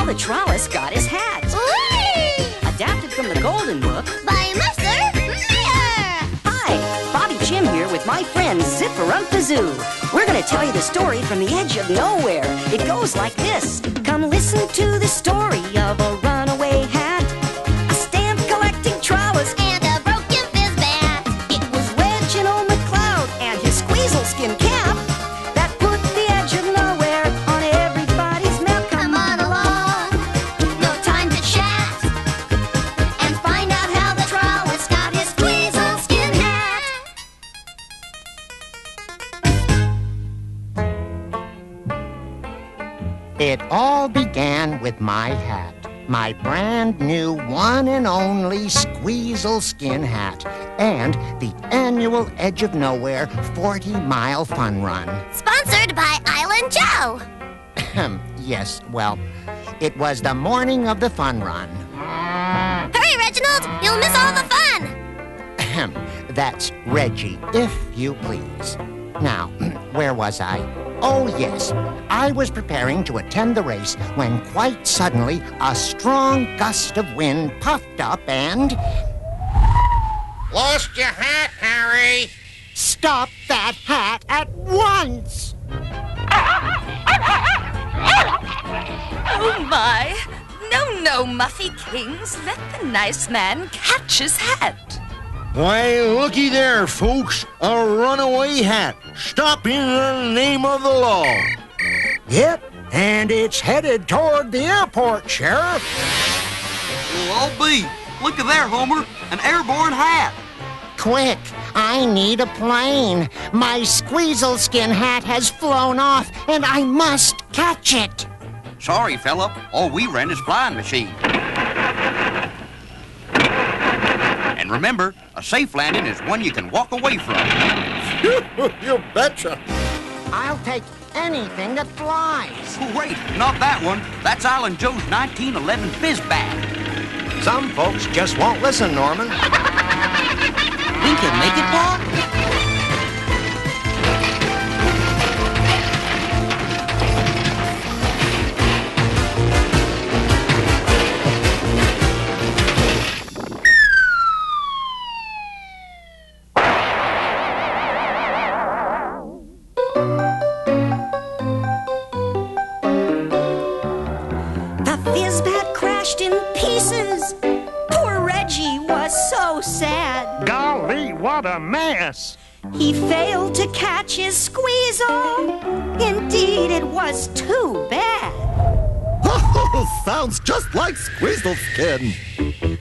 the Trollusk got his hat. Whee! Adapted from the Golden Book By Mercer Mayer! Hi, Bobby Jim here with my friend Zipperump-a-Zoo. We're going to tell you the story from the edge of nowhere. It goes like this. Come listen to the story of a runaway hat, a stamp-collecting Trollusk, And a broken fizz bat. it was Reggie McCloud and his squeezle skin cap that put the edge of nowhere on everybody's map. Come on along, no time to chat, and find out how the Trollusk got his squeezle skin hat. It all began with my hat. My brand new one and only squeezle skin hat. And the annual Edge of Nowhere 40-mile fun run. Sponsored by Island Joe. Yes, well, it was the morning of the fun run. Hurry, Reginald, you'll miss all the fun. That's Reggie, if you please. Now, where was I? Oh, yes. I was preparing to attend the race when quite suddenly a strong gust of wind puffed up and... Lost your hat, Harry. Stop that hat at once! Oh, my. No, Muffy Kings. Let the nice man catch his hat. Why, looky there, folks. A runaway hat. Stop in the name of the law. Yep, and it's headed toward the airport, Sheriff. Well, I'll be. Look at there, Homer. An airborne hat. Quick, I need a plane. My squeezle skin hat has flown off, and I must catch it. Sorry, fella. All we rent is flying machine. And remember, a safe landing is one you can walk away from. You betcha. I'll take anything that flies. Oh, wait, not that one. That's Island Joe's 1911 fizz bat. Some folks just won't listen, Norman. Think you'll make it, Pa? The Fizzbat crashed in pieces. Poor Reggie was so sad. Golly, what a mess. He failed to catch his squeezle. Indeed, it was too bad. Sounds just like Squeezle Skin.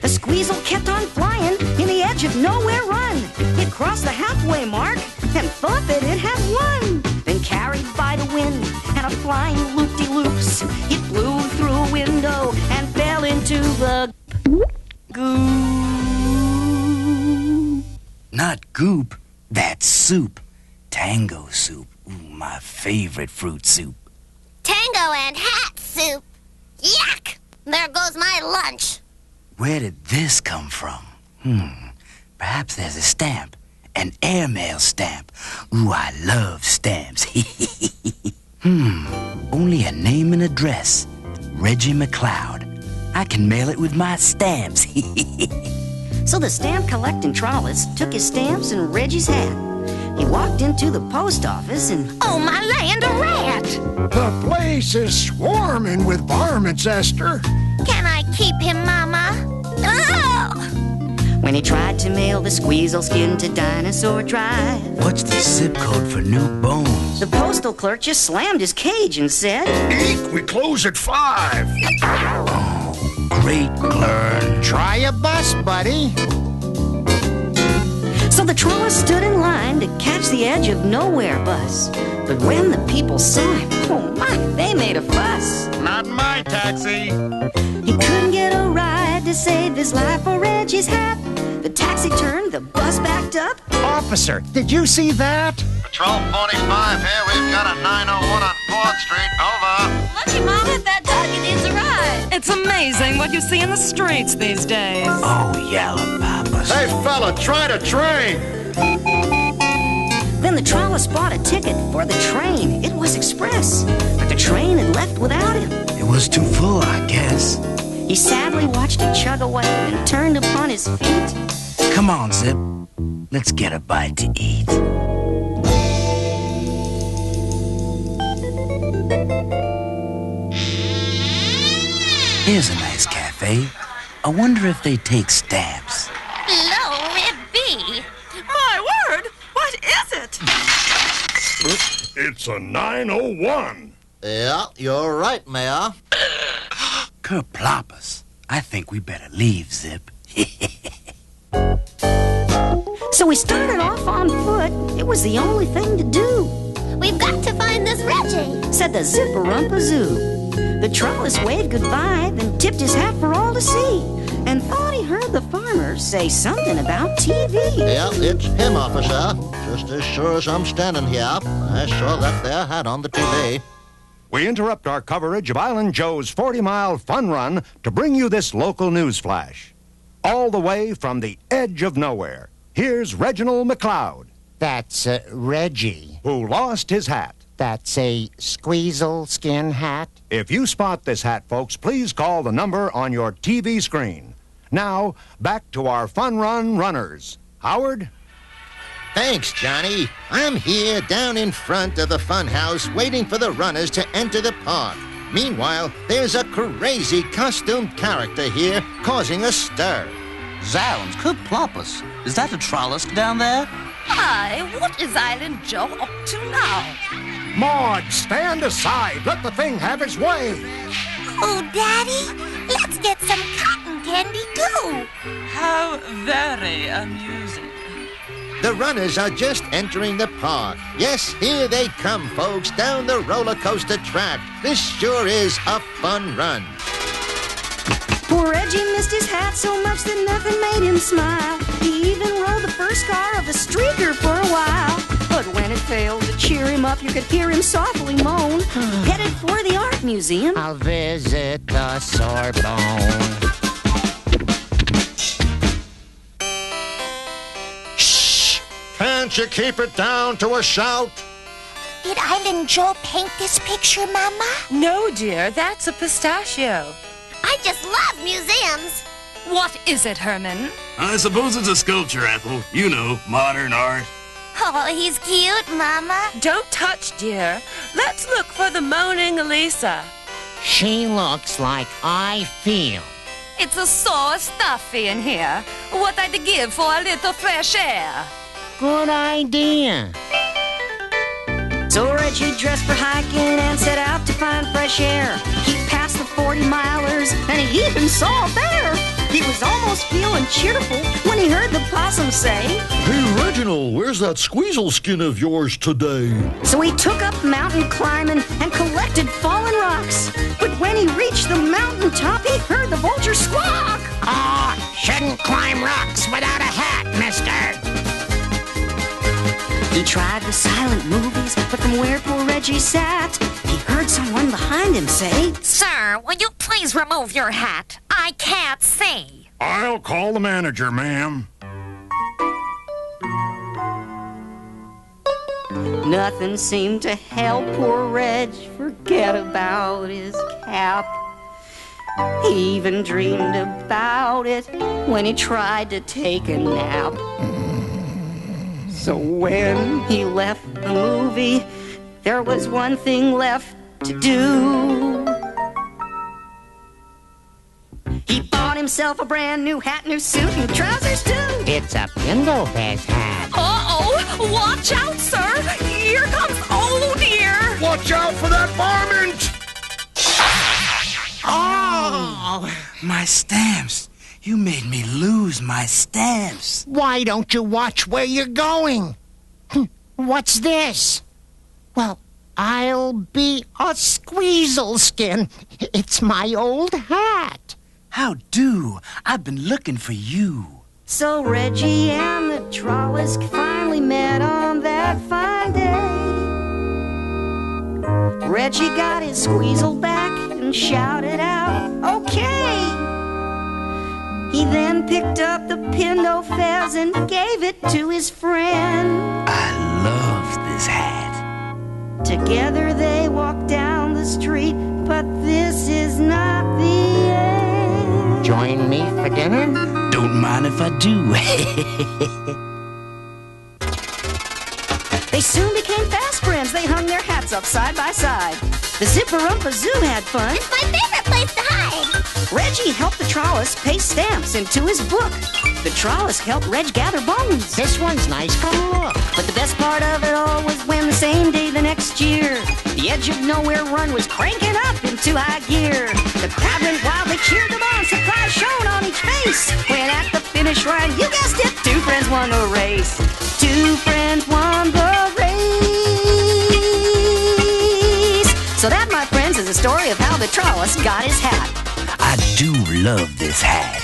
The squeezle kept on flying in the Edge of Nowhere run. It crossed the halfway mark and thought that it had won. Then carried by the wind and a flying loop-de-loops, it blew through a window and fell into the goo. Not goop, that's soup. Tango soup. Ooh, my favorite fruit soup. Tango and hat soup. Yuck! There goes my lunch. Where did this come from? Perhaps there's a stamp. An airmail stamp. Ooh, I love stamps. Only a name and address. Reggie McCloud. I can mail it with my stamps. So the stamp-collecting Trollusk took his stamps and Reggie's hat. He walked into the post office and... Oh, my land, a rat! The place is swarming with varmints, Esther. Can I keep him, Mama? Oh! When he tried to mail the squeezle skin to Dinosaur Drive, What's the zip code for new bones? the postal clerk just slammed his cage and said, Eek, we close at 5. Great Glern. Try a bus, buddy. So the Trollusk stood in line to catch the Edge of Nowhere bus. But when the people saw him, oh my, they made a fuss. Not my taxi. He couldn't get a ride to save his life for Reggie's hat. The taxi turned, the bus backed up. Officer, did you see that? Patrol 45 here. We've got a 901 on 4th Street. Over. Lucky Mama, that doggy needs a ride. It's amazing what you see in the streets these days. Oh, yalla papas. Hey, fella, try the train. Then the Trollusk bought a ticket for the train. It was express, but the train had left without him. It was too full, I guess. Yes? He sadly watched it chug away and turned upon his feet. Come on, Zip. Let's get a bite to eat. Here's a nice cafe. I wonder if they take stamps. Glory be! My word! What is it? It's a 901. Yeah, you're right, Mayor. Kerploppus. I think we better leave, Zip. So we started off on foot. It was the only thing to do, We've got to find this Reggie. said the Zipperump-a-Zoo. The Trollusk waved goodbye, then tipped his hat for all to see, and thought he heard the farmer say something about TV. Yeah, it's him, officer. Just as sure as I'm standing here, I saw that there hat on the TV. We interrupt our coverage of Island Joe's 40-mile fun run to bring you this local news flash. All the way from the edge of nowhere, here's Reginald McLeod, That's Reggie. who lost his hat. That's a squeezle skin hat. If you spot this hat, folks, please call the number on your TV screen. Now, back to our fun run runners. Howard? Thanks, Johnny. I'm here down in front of the fun house waiting for the runners to enter the park. Meanwhile, there's a crazy costumed character here causing a stir. Zounds, Kerploppus. Is that a Trollusk down there? Why, what is Island Joe up to now? Maud, stand aside. Let the thing have its way. Oh, Daddy, let's get some cotton candy too. How very amusing. The runners are just entering the park. Yes, here they come, folks, down the roller coaster track. This sure is a fun run. Poor Reggie missed his hat so much that nothing made him smile. He even rode the first car of the streaker for a while. But when it failed to cheer him up, you could hear him softly moan, headed for the art museum. I'll visit the Sorbonne. Shh! Can't you keep it down to a shout? Did Island Joe paint this picture, Mama? No, dear, that's a pistachio. I just love museums. What is it, Herman? I suppose it's a sculpture, Ethel. You know, modern art. Oh, he's cute, Mama. Don't touch, dear. Let's look for the moaning Elisa. She looks like I feel. It's so stuffy in here. What I'd give for a little fresh air. Good idea. So Reggie dressed for hiking and set out to find fresh air. He passed the 40-milers and he even saw a bear. He was almost feeling cheerful when he heard the possum say, Hey, Reginald, where's that squeezle skin of yours today? So he took up mountain climbing and collected fallen rocks. But when he reached the mountaintop, he heard the vulture squawk. Oh, shouldn't climb rocks without a hat, mister. He tried the silent movies, but from where poor Reggie sat, he heard someone behind him say, Sir, will you please remove your hat? I can't see. I'll call the manager, ma'am. Nothing seemed to help poor Reg forget about his cap. He even dreamed about it when he tried to take a nap. So when he left the movie, there was one thing left to do. He bought himself a brand new hat, new suit, and trousers too. It's a Pinto Fest hat. Uh-oh! Watch out, sir! Here comes, oh dear! Watch out for that varmint! Oh, my stamps. You made me lose my stamps. Why don't you watch where you're going? What's this? Well, I'll be a squeezle skin. It's my old hat. How do? I've been looking for you. So Reggie and the Trollusk finally met on that fine day. Reggie got his squeezle back and shouted out, okay! He then picked up the Pinto Fez and gave it to his friend. I love this hat. Together they walked down the street, but this is not the join me for dinner? Don't mind if I do. They soon became fast friends. They hung their hats up side by side. The Zipperump-a-Zoo had fun. It's my favorite place to hide. Reggie helped the Trollusk paste stamps into his book. The Trollusk helped Reg gather bones. This one's nice. Come look. But the best part of it all was when the same day the next year, the Edge of Nowhere run was cranking up into high gear. The crowd went wild, they cheered them on, surprise shone on each face. When at the finish line, you guessed it, two friends won the race. Two friends won the race. So that, my friends, is the story of how the Trollusk got his hat. I do love this hat.